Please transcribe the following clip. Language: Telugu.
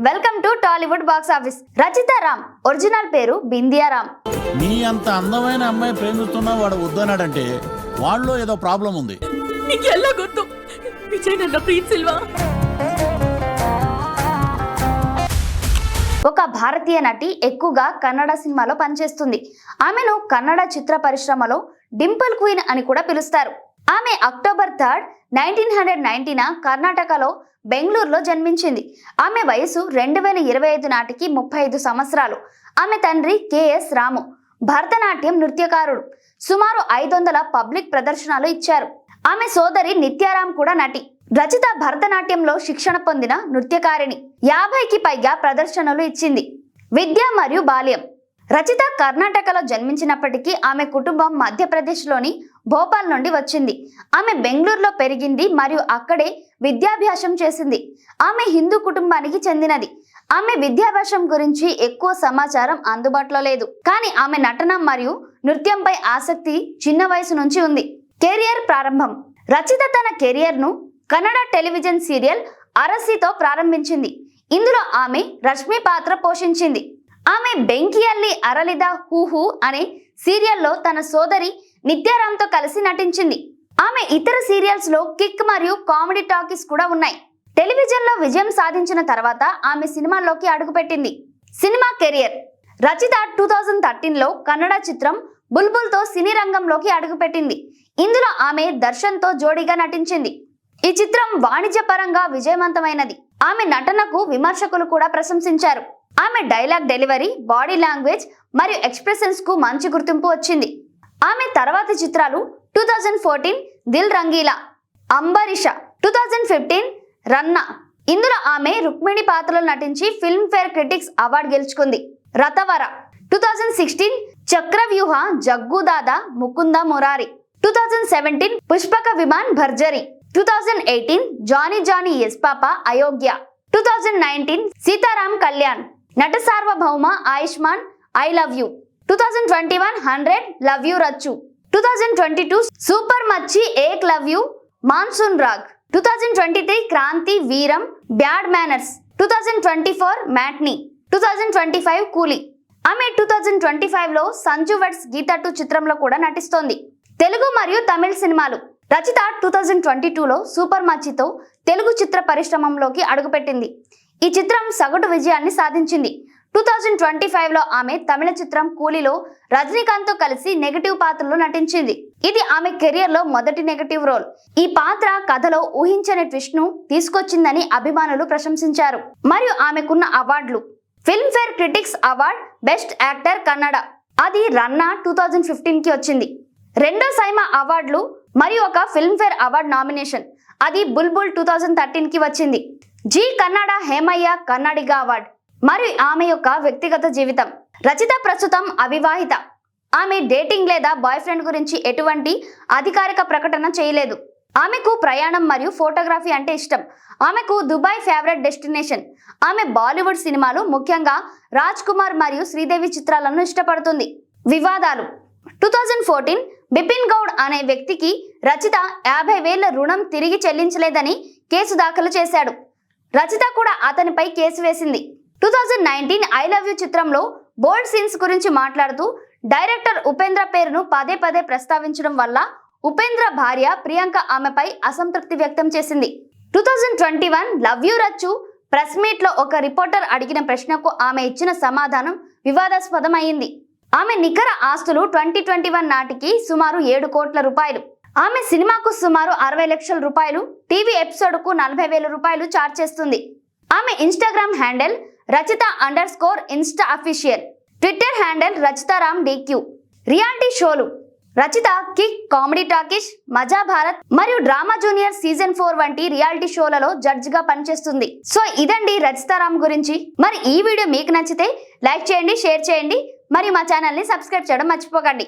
Welcome to Tollywood box office. Rachitha Ram original పేరు బిందియా రామ్. నీ అంత అందమైన అమ్మాయి ప్రేమిస్తున్నా వాడు వద్దన్నాడంటే వాళ్ళలో ఏదో ప్రాబ్లం ఉంది. నీకెల్లా గుర్తు విజయ్ నన్న ప్రీత్ సిల్వా. ఒక భారతీయ నటి ఎక్కువగా కన్నడ సినిమాలో పనిచేస్తుంది. ఆమెను కన్నడ చిత్ర పరిశ్రమలో డింపుల్ క్వీన్ అని కూడా పిలుస్తారు. ఆమె అక్టోబర్ 3, 1990న కర్ణాటకలో బెంగళూరులో జన్మించింది. ఆమె వయసు 2025 నాటికి 35 సంవత్సరాలు. ఆమె తండ్రి కెఎస్ రాము భరతనాట్యం నృత్యకారుడు. సుమారు 500 పబ్లిక్ ప్రదర్శనలు ఇచ్చారు. ఆమె సోదరి నిత్యారామ్ కూడా నటి. రచిత భరతనాట్యంలో శిక్షణ పొందిన నృత్యకారిణి. 50కి పైగా ప్రదర్శనలు ఇచ్చింది. విద్య మరియు బాల్యం. రచిత కర్ణాటకలో జన్మించినప్పటికీ ఆమె కుటుంబం మధ్యప్రదేశ్లోని భోపాల్ నుండి వచ్చింది. ఆమె బెంగళూరులో పెరిగింది మరియు అక్కడే విద్యాభ్యాసం చేసింది. ఆమె హిందూ కుటుంబానికి చెందినది. ఆమె విద్యాభ్యాసం గురించి ఎక్కువ సమాచారం అందుబాటులో లేదు, కానీ ఆమె నటన మరియు నృత్యంపై ఆసక్తి చిన్న వయసు నుంచి ఉంది. కెరియర్ ప్రారంభం. రచిత తన కెరియర్ను కన్నడ టెలివిజన్ సీరియల్ అరసితో ప్రారంభించింది. ఇందులో ఆమె రష్మి పాత్ర పోషించింది. ఆమె బెంకియల్లి అరలిద హూహు అనే సీరియల్లో తన సోదరి నిత్యారామ్తో కలిసి నటించింది. ఆమె ఇతర సీరియల్స్ లో కిక్ మరియు కామెడీ టాకీస్ కూడా ఉన్నాయి. టెలివిజన్లో విజయం సాధించిన తర్వాత ఆమె సినిమాల్లోకి అడుగుపెట్టింది. Cinema career. రచిత 2013లో కన్నడ చిత్రం బుల్బుల్తో సినీ రంగంలోకి అడుగుపెట్టింది. ఇందులో ఆమె దర్శన్తో జోడీగా నటించింది. ఈ చిత్రం వాణిజ్యపరంగా విజయవంతమైనది. ఆమె నటనకు విమర్శకులు కూడా ప్రశంసించారు. ఆమె డైలాగ్ డెలివరీ, బాడీ లాంగ్వేజ్ మరియు ఎక్స్ప్రెషన్స్ కు మంచి గుర్తింపు వచ్చింది. ఆమె తర్వాతి చిత్రాలు 2014 దిల్ రంగీలా, అంబరీష, 2015 రన్నా. ఇందులో ఆమె రుక్మిణి పాత్రలో నటించి ఫిల్మ్ఫేర్ క్రిటిక్స్ అవార్డు గెలుచుకుంది. రతవర 2016 Chakravyuha, Jaggu Dada, Mukunda Murari. 2017 Pushpaka Vimana Bharjari. 2018 Johnny Johnny yes papa Ayogya. 2019 Seetharam Kalyan. Nata Sarvabhouma Ayushman I love you. 2021 100 love you Rachchu. 2022 super Machi Ek love you Monsoon Raga. 2023 Kranti Veeram bad manners. 2024 matinee. 2025 కూలీ. ఆమె 2025లో సంజు వెడ్స్ గీతా 2 చిత్రంలో కూడా నటిస్తోంది. తెలుగు మరియు తమిళ సినిమాలు. రచిత 2022లో సూపర్ మచ్చితో తెలుగు చిత్ర పరిశ్రమలోకి అడుగుపెట్టింది. ఈ చిత్రం సగటు విజయాన్ని సాధించింది. 2025లో ఆమె తమిళ చిత్రం కూలీలో రజనీకాంత్తో కలిసి నెగటివ్ పాత్రలో నటించింది. ఇది ఆమె కెరియర్ లో మొదటి నెగటివ్ రోల్. ఈ పాత్ర కథలో ఊహించని ట్విస్ట్ ను తీసుకొచ్చిందని అభిమానులు ప్రశంసించారు. మరియు ఆమెకున్న అవార్డులు: Filmfare critics award best actor Kannada, అది రన్నా 2015కి వచ్చింది. 2 సైమా అవార్డులు మరియు ఒక ఫిల్మ్ఫేర్ అవార్డ్ నామినేషన్, అది బుల్బుల్ 2013కి వచ్చింది. Zee Kannada Hemmeya Kannadiga award. మరియు ఆమె యొక్క వ్యక్తిగత జీవితం. రచిత ప్రస్తుతం అవివాహిత. ఆమె డేటింగ్ లేదా బాయ్ ఫ్రెండ్ గురించి ఎటువంటి అధికారిక ప్రకటన చేయలేదు. ఆమెకు ప్రయాణం మరియు ఫోటోగ్రఫీ అంటే ఇష్టం. ఆమెకు దుబాయ్ ఫేవరెట్ డెస్టినేషన్. ఆమె బాలీవుడ్ సినిమాలు, ముఖ్యంగా రాజ్ కుమార్ మరియు శ్రీదేవి చిత్రాలను ఇష్టపడుతుంది. వివాదాలు. 2014 బిపిన్ గౌడ్ అనే వ్యక్తికి రచిత 50,000 రుణం తిరిగి చెల్లించలేదని కేసు దాఖలు చేశాడు. రచిత కూడా అతనిపై కేసు వేసింది. 2019 ఐ లవ్ యూ చిత్రంలో బోల్డ్ సీన్స్ గురించి మాట్లాడుతూ డైరెక్టర్ ఉపేంద్ర పేరును పదే పదే ప్రస్తావించడం వల్ల ఉపేంద్ర భార్య ప్రియాంక ఆమెపై అసంతృప్తి వ్యక్తం చేసింది. 2021 లవ్ యూ రచ్చు ప్రెస్ మీట్ లో ఒక రిపోర్టర్ అడిగిన ప్రశ్నకు ఆమె ఇచ్చిన సమాధానం వివాదాస్పదం అయింది. ఆమె నికర ఆస్తులు 2021 నాటికి సుమారు 7 కోట్ల రూపాయలు. ఆమె సినిమాకు సుమారు 60 లక్షల రూపాయలు, టీవీ ఎపిసోడ్కు 40,000 రూపాయలు చార్జ్ చేస్తుంది. ఆమె Instagram handle Rachita insta official, Twitter handle Rachitaram DQ. Reality షోలు. రచిత కిక్, కామెడీ టాకీస్, మజా భారత్ మరియు డ్రామా జూనియర్ సీజన్ 4 వంటి రియాలిటీ షోలలో జడ్జ్ గా పనిచేస్తుంది. సో ఇదండి రచితారామ్ గురించి. మరి ఈ వీడియో మీకు నచ్చితే లైక్ చేయండి, షేర్ చేయండి, మరియు మా ఛానల్ని సబ్స్క్రైబ్ చేయడం మర్చిపోకండి.